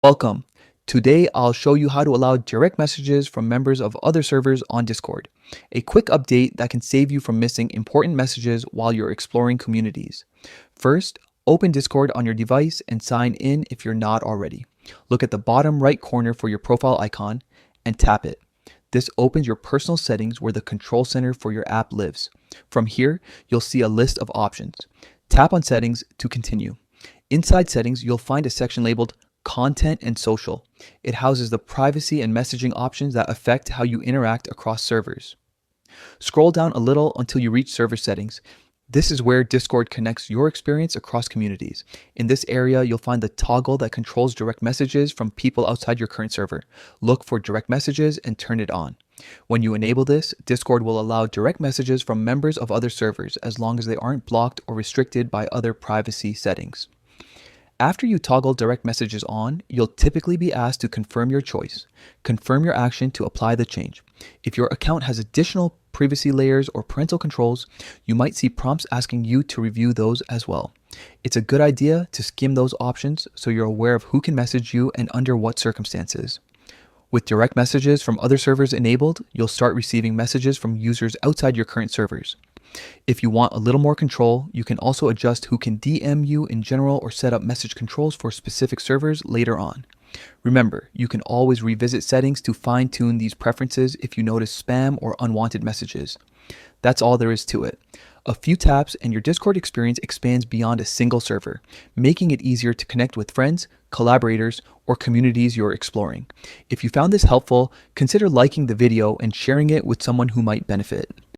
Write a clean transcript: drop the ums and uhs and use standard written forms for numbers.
Welcome. Today I'll show you how to allow direct messages from members of other servers on Discord. A quick update that can save you from missing important messages while you're exploring communities. First, open Discord on your device and sign in if you're not already. Look at the bottom right corner for your profile icon and tap it. This opens your personal settings where the control center for your app lives. From here, you'll see a list of options. Tap on Settings to continue. Inside Settings, you'll find a section labeled Content and Social. It houses the privacy and messaging options that affect how you interact across servers. Scroll down a little until you reach Server Settings. This is where Discord connects your experience across communities. In this area, you'll find the toggle that controls direct messages from people outside your current server. Look for direct messages and turn it on. When you enable this, Discord will allow direct messages from members of other servers as long as they aren't blocked or restricted by other privacy settings. After you toggle direct messages on, you'll typically be asked to confirm your choice. Confirm your action to apply the change. If your account has additional privacy layers or parental controls, you might see prompts asking you to review those as well. It's a good idea to skim those options so you're aware of who can message you and under what circumstances. With direct messages from other servers enabled, you'll start receiving messages from users outside your current servers. If you want a little more control, you can also adjust who can DM you in general or set up message controls for specific servers later on. Remember, you can always revisit settings to fine-tune these preferences if you notice spam or unwanted messages. That's all there is to it. A few taps and your Discord experience expands beyond a single server, making it easier to connect with friends, collaborators, or communities you're exploring. If you found this helpful, consider liking the video and sharing it with someone who might benefit.